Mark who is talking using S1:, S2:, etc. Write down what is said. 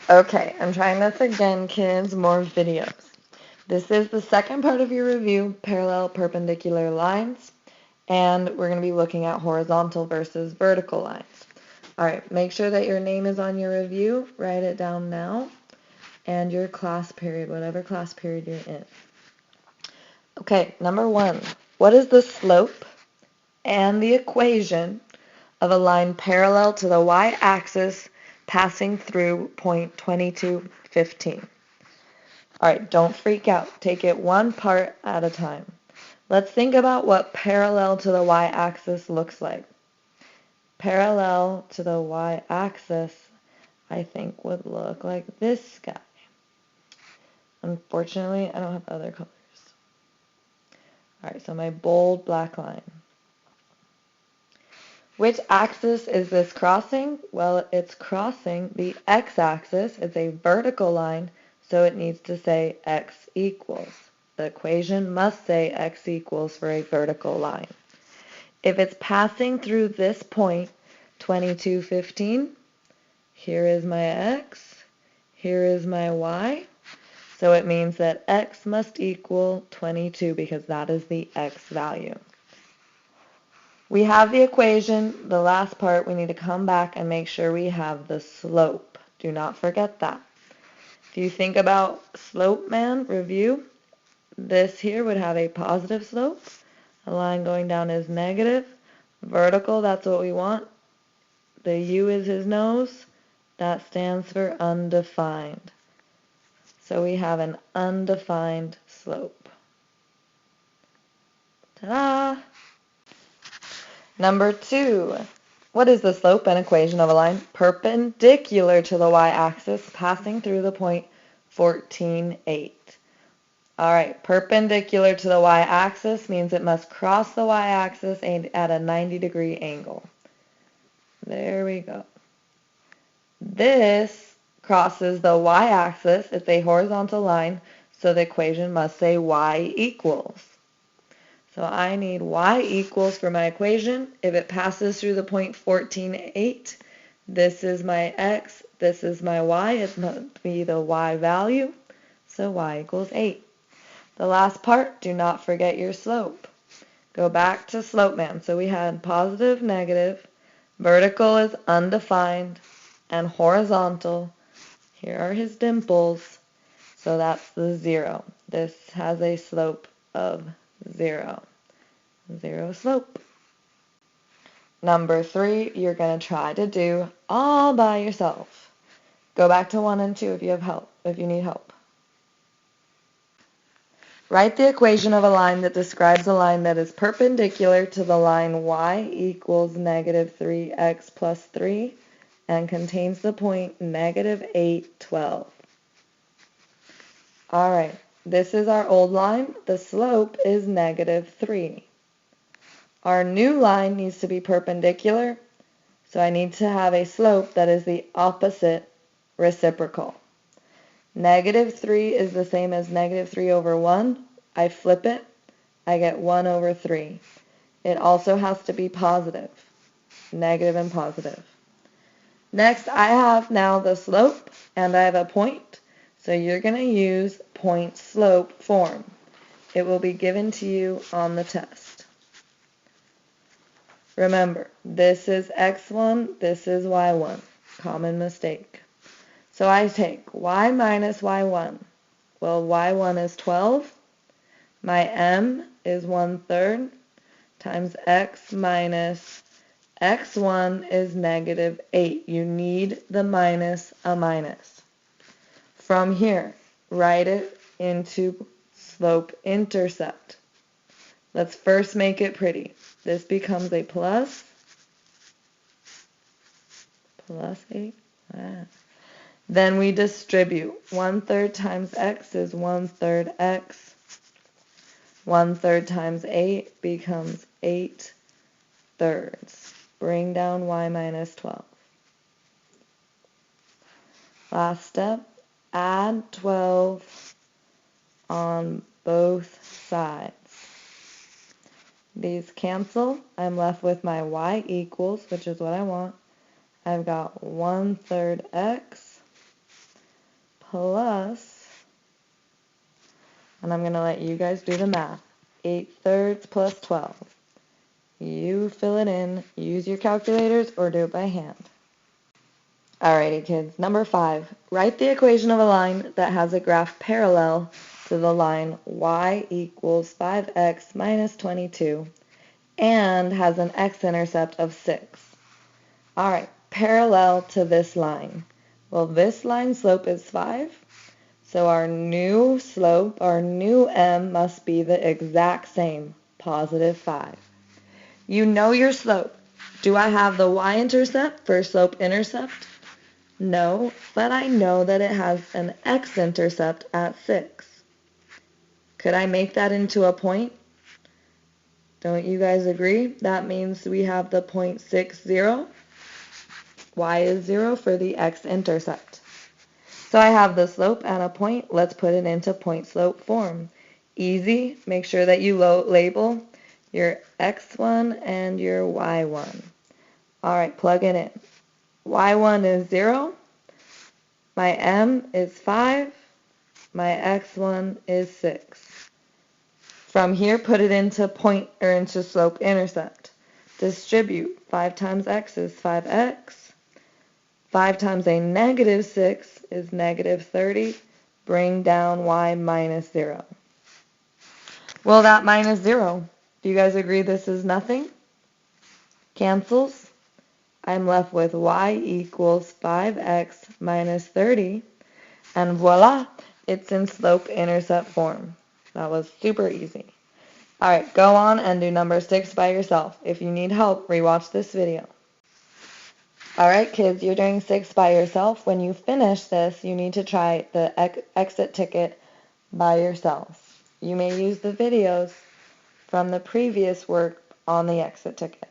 S1: Okay, I'm trying this again, kids, more videos. This is the second part of your review, parallel perpendicular lines, and we're going to be looking at horizontal versus vertical lines. All right, make sure that your name is on your review, write it down now, and your class period, whatever class period you're in. Okay, number one, what is the slope and the equation of a line parallel to the y-axis passing through point 2215? All right, don't freak out. Take it one part at a time. Let's think about what parallel to the y-axis looks like. Parallel to the y-axis, I think, would look like this guy. Unfortunately, I don't have other colors. All right, so my bold black line. Which axis is this crossing? Well, it's crossing the x-axis. It's a vertical line, so it needs to say x equals. The equation must say x equals for a vertical line. If it's passing through this point, 2215, here is my x, here is my y, so it means that x must equal 22 because that is the x value. We have the equation. The last part, we need to come back and make sure we have the slope. Do not forget that. If you think about slope, man, review, this here would have a positive slope. The line going down is negative. Vertical, that's what we want. The U is his nose. That stands for undefined. So we have an undefined slope. Ta-da! Number two, what is the slope and equation of a line perpendicular to the y-axis passing through the point 14,8? All right, perpendicular to the y-axis means it must cross the y-axis at a 90-degree angle. There we go. This crosses the y-axis. It's a horizontal line, so the equation must say y equals. So I need y equals for my equation. If it passes through the point 14,8, this is my x, this is my y. It must be the y value, so y equals 8. The last part, do not forget your slope. Go back to slope man. So we had positive, negative, vertical is undefined, and horizontal. Here are his dimples, so that's the 0. This has a slope of 0. 0 slope. Number 3, you're going to try to do all by yourself. Go back to 1 and 2 if you have help, if you need help. Write the equation of a line that describes a line that is perpendicular to the line y equals negative 3x plus 3 and contains the point negative 8, 12. All right, this is our old line. The slope is negative 3. Our new line needs to be perpendicular, so I need to have a slope that is the opposite reciprocal. Negative 3 is the same as negative 3 over 1. I flip it, I get 1 over 3. It also has to be positive, negative and positive. Next, I have now the slope, and I have a point, so you're going to use point-slope form. It will be given to you on the test. Remember, this is x1, this is y1. Common mistake. So I take y minus y1. Well, y1 is 12. My m is 1/3 times x minus x1 is negative 8. You need the minus a minus. From here, write it into slope-intercept. Let's first make it pretty. This becomes a plus 8. Then we distribute. 1/3 times x is 1/3 x. 1/3 times 8 becomes 8/3. Bring down y minus 12. Last step, add 12 on both sides. These cancel. I'm left with my y equals, which is what I want. I've got 1/3 x plus, and I'm going to let you guys do the math, 8/3 plus 12. You fill it in, use your calculators, or do it by hand. Alrighty kids, number 5, write the equation of a line that has a graph parallel to the line y equals 5x minus 22 and has an x-intercept of 6. Alright, parallel to this line. Well, this line slope is 5, so our new slope, our new m, must be the exact same, positive 5. You know your slope. Do I have the y-intercept for slope-intercept? No, but I know that it has an x-intercept at 6. Could I make that into a point? Don't you guys agree? That means we have the point 6, 0. Y is 0 for the x-intercept. So I have the slope and a point. Let's put it into point-slope form. Easy. Make sure that you label your x1 and your y1. Alright, plug it in. Y1 is 0. My m is 5. My x1 is 6. From here, put it into point or into slope-intercept. Distribute. 5 times x is 5x. 5 times a negative 6 is negative 30. Bring down y minus 0. Well, that minus 0. Do you guys agree this is nothing? Cancels. I'm left with y equals 5x minus 30. And voila, it's in slope-intercept form. That was super easy. Alright, go on and do number 6 by yourself. If you need help, rewatch this video. Alright kids, you're doing 6 by yourself. When you finish this, you need to try the exit ticket by yourselves. You may use the videos from the previous work on the exit ticket.